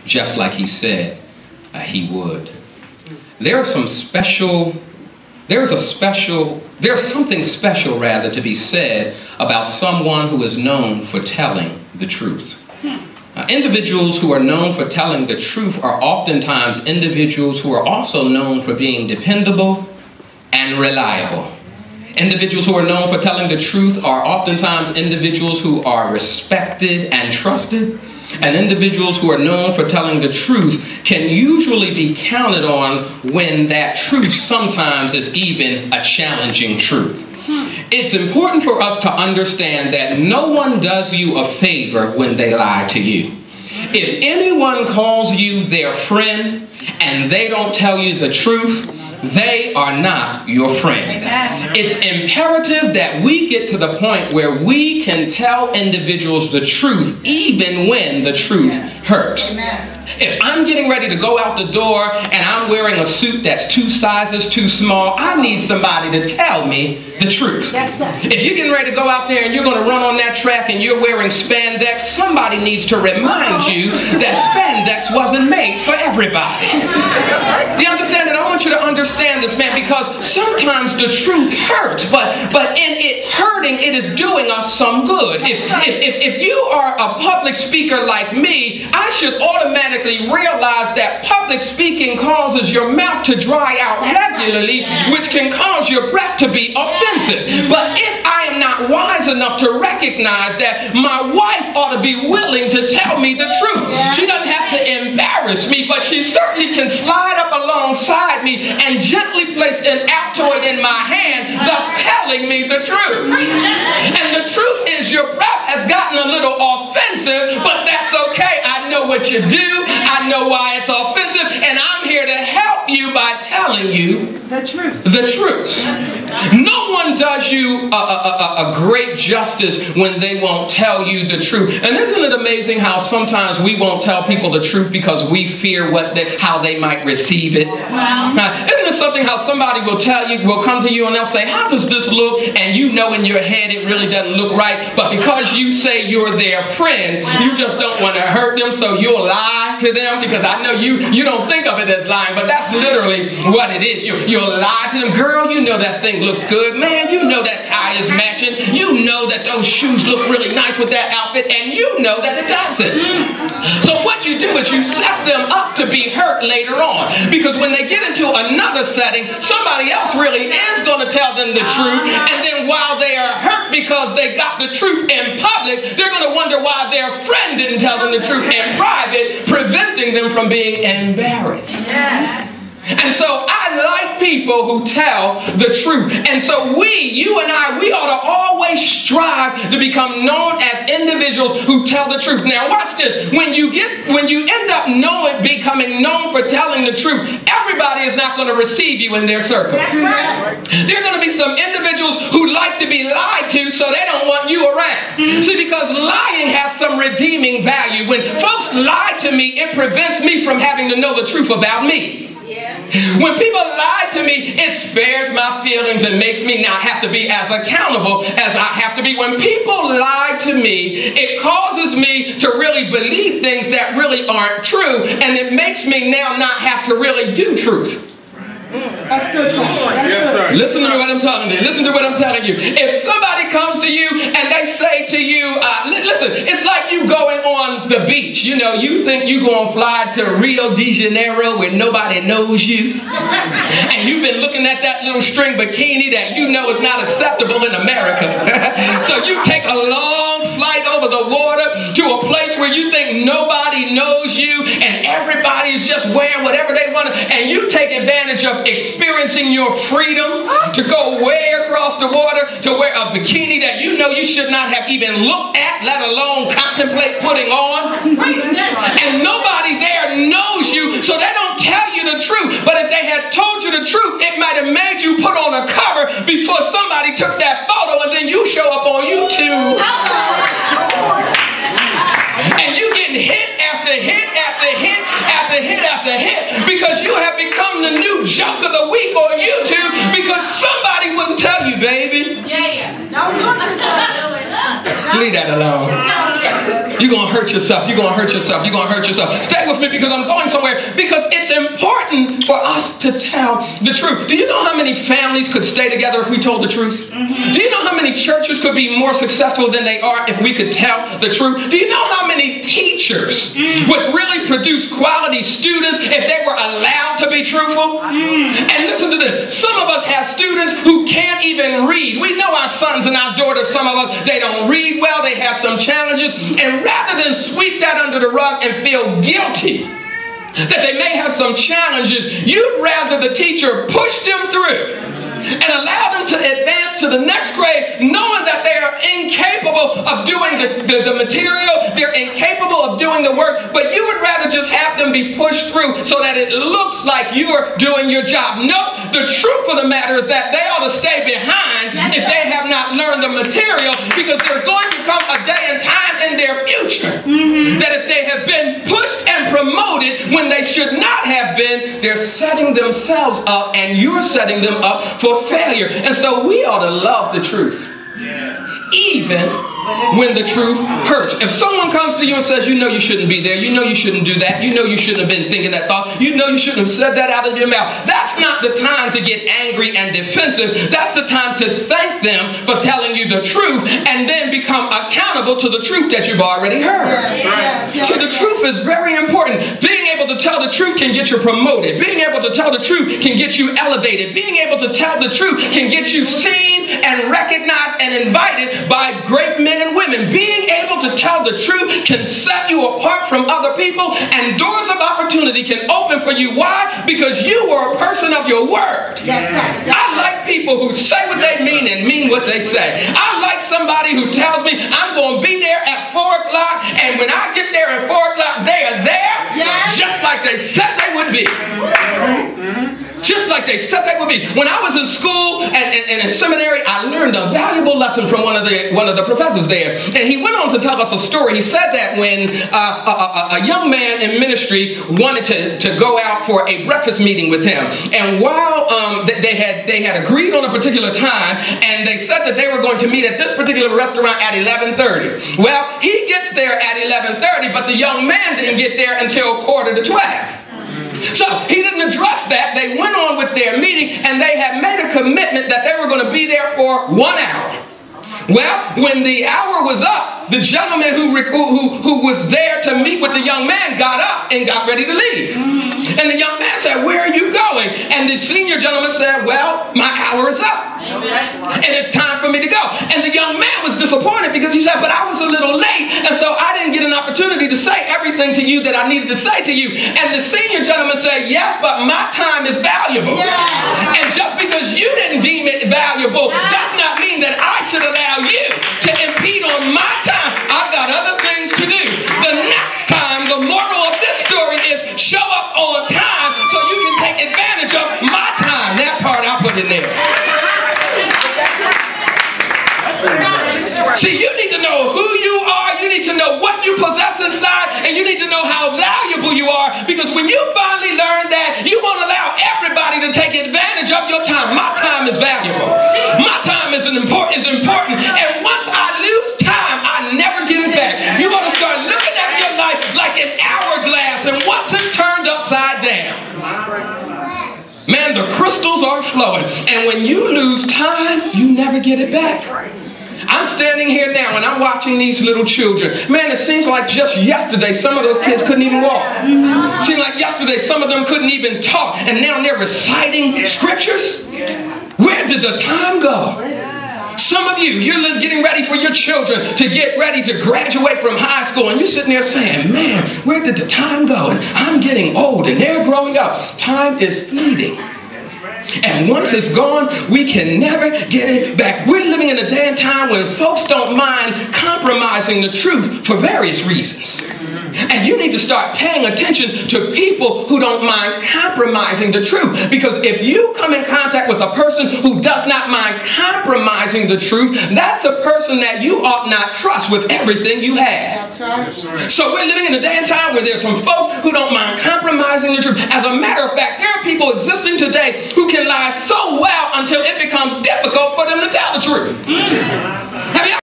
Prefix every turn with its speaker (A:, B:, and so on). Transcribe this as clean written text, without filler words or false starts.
A: just like he said he would. There's something special rather to be said about someone who is known for telling the truth. Individuals who are known for telling the truth are oftentimes individuals who are also known for being dependable and reliable. Individuals who are known for telling the truth are oftentimes individuals who are respected and trusted. And individuals who are known for telling the truth can usually be counted on when that truth sometimes is even a challenging truth. It's important for us to understand that no one does you a favor when they lie to you. If anyone calls you their friend and they don't tell you the truth, they are not your friend. It's imperative that we get to the point where we can tell individuals the truth even when the truth hurts. If I'm getting ready to go out the door and I'm wearing a suit that's 2 sizes too small, I need somebody to tell me the truth. If you're getting ready to go out there and you're going to run on that track and you're wearing spandex, somebody needs to remind you that spandex wasn't made for everybody. Do you understand that? I want you to understand this, man, because sometimes the truth hurts, but in it hurting, it is doing us some good. If you are a public speaker like me, I should automatically realize that public speaking causes your mouth to dry out regularly, which can cause your breath to be offensive. But if I am not wise enough to recognize that my wife ought to be willing to tell me the truth, she doesn't have to embarrass me, but she certainly can slide up alongside me and gently place an Altoid in my hand, thus telling me the truth. And the truth is your breath has gotten a little offensive, but that's okay. I know what you do. I know why it's offensive, and I'm here to help you by telling you the truth. No one does you a great justice when they won't tell you the truth. And isn't it amazing how sometimes we won't tell people the truth because we fear how they might receive it? Isn't it something how somebody will come to you and they'll say, how does this look? And you know in your head it really doesn't look right, but because you say you're their friend, you just don't want to hurt them, so you'll lie to them, because I know you don't think of it as lying, but that's literally what it is. You'll lie to them. Girl, you know that thing looks good. Man, you know that tie is matching. You know that those shoes look really nice with that outfit, and you know that it doesn't. So what you do is you set them up to be hurt later on, because when they get into another setting, somebody else really is going to tell them the truth, and then while they are hurt because they got the truth in public, they're going to wonder why their friend didn't tell them the truth in private, preventing them from being embarrassed. And so I like people who tell the truth. And so you and I, we ought to always strive to become known as individuals who tell the truth. Now watch this. When you end up becoming known for telling the truth, everybody is not going to receive you in their circle. There are going to be some individuals who like to be lied to, so they don't want you around. See, because lying has some redeeming value. When folks lie to me, it prevents me from having to know the truth about me. When people lie to me, it spares my feelings and makes me not have to be as accountable as I have to be. When people lie to me, it causes me to really believe things that really aren't true, and it makes me now not have to really do truth. That's good. Yes, sir. Listen to what I'm telling you. Listen to what I'm telling you. If somebody comes to you and they say to you, listen, it's like you going on the beach. You know, you think you're going to fly to Rio de Janeiro where nobody knows you. And you've been looking at that little string bikini that you know is not acceptable in America. So you take a long flight over the water to a place where you think nobody knows you and everybody is just wearing whatever they want, and you take advantage of experiencing your freedom to go way across the water to wear a bikini that you know you should not have even looked at, let alone contemplate putting on. And nobody there knows you, so they don't tell you the truth. But if they had told you the truth, it might have made you put on a cover before somebody took that photo, and then you show up on YouTube. And you getting hit after hit after hit after hit after hit because you have become the new joke of the week on YouTube because Because somebody wouldn't tell you, baby. Leave that alone. You're going to hurt yourself. You're going to hurt yourself. You're going to hurt yourself. Stay with me because I'm going somewhere. Because it's important for us to tell the truth. Do you know how many families could stay together if we told the truth? Do you know how many churches could be more successful than they are if we could tell the truth? Do you know how many teachers would really produce quality students if they were allowed to be truthful? And listen to this. Some of us have students who can't even read. We know our sons and our daughters, some of us, they don't read well. They have some challenges. And rather than sweep that under the rug and feel guilty that they may have some challenges, you'd rather the teacher push them through and allow them to advance to the next grade, knowing that they are incapable of doing the material, they're incapable of doing the work, but you would rather just have them be pushed through so that it looks like you're doing your job. No, the truth of the matter is that they ought to stay behind if they have not learned the material, because there's going to come a day and time in their future that if they have been pushed and promoted when they should not have been, they're setting themselves up and you're setting them up for failure. And so we ought to love the truth, even when the truth hurts. If someone comes to you and says, you know you shouldn't be there, you know you shouldn't do that, you know you shouldn't have been thinking that thought, you know you shouldn't have said that out of your mouth, that's not the time to get angry and defensive. That's the time to thank them for telling you the truth and then become accountable to the truth that you've already heard. So the truth is very important. Being able to tell the truth can get you promoted. Being able to tell the truth can get you elevated. Being able to tell the truth can get you seen and recognized and invited by great men and women. Being able to tell the truth can set you apart from other people, and doors of opportunity can open for you. Why? Because you were a person of your word.
B: Yes, sir.
A: I like people who say what they mean and mean what they say. I like somebody who tells me I'm going to be there at 4 o'clock, and when I get there at 4 o'clock, they are there just like they said they would be. Just like they said they would be. When I was in school and in seminary, I learned a valuable lesson from one of the professors there. And he went on to tell us a story. He said that when a young man in ministry wanted to go out for a breakfast meeting with him, and while they had agreed on a particular time, and they said that they were going to meet at this particular restaurant at 11:30. Well, he gets there at 11:30, but the young man didn't get there until 11:45. So he didn't address that. They went on with their meeting, and they had made a commitment that they were going to be there for 1 hour. Well, when the hour was up, the gentleman who was there to meet with the young man got up and got ready to leave. And the young man said, "Where are you going?" And the senior gentleman said, "Well, my hour is up. And it's time for me to go." And the young man was disappointed because he said, "But I was a little late, and so I didn't get an opportunity to say everything to you that I needed to say to you." And the senior gentleman said, "Yes, but my time is valuable. And just because you didn't deem it valuable does not mean that I should allow you to impede on my time. I've got other things to do. The next time, the moral of this story is show up on time so you can take advantage of my time." That part I put in there. See, you need to know who you are, you need to know what you possess inside, and you need to know how valuable you are, because when you finally learn that, you won't allow everybody to take advantage of your time. My time is valuable. My time is important, and once I lose time, I never get it back. You want to start looking at your life like an hourglass, and once it's turned upside down, man, the crystals are flowing, and when you lose time, you never get it back. I'm standing here now and I'm watching these little children. Man, it seems like just yesterday some of those kids couldn't even walk. It seemed like yesterday some of them couldn't even talk, and now they're reciting scriptures. Where did the time go? Some of you, you're getting ready for your children to get ready to graduate from high school, and you're sitting there saying, "Man, where did the time go? And I'm getting old and they're growing up." Time is fleeting. And once it's gone, we can never get it back. We're living in a day and time when folks don't mind compromising the truth for various reasons. And you need to start paying attention to people who don't mind compromising the truth. Because if you come in contact with a person who does not mind compromising the truth, that's a person that you ought not trust with everything you have.
B: That's right. Yes, sir.
A: So we're living in a day and time where there's some folks who don't mind compromising the truth. As a matter of fact, there are people existing today who can lie so well until it becomes difficult for them to tell the truth. Have you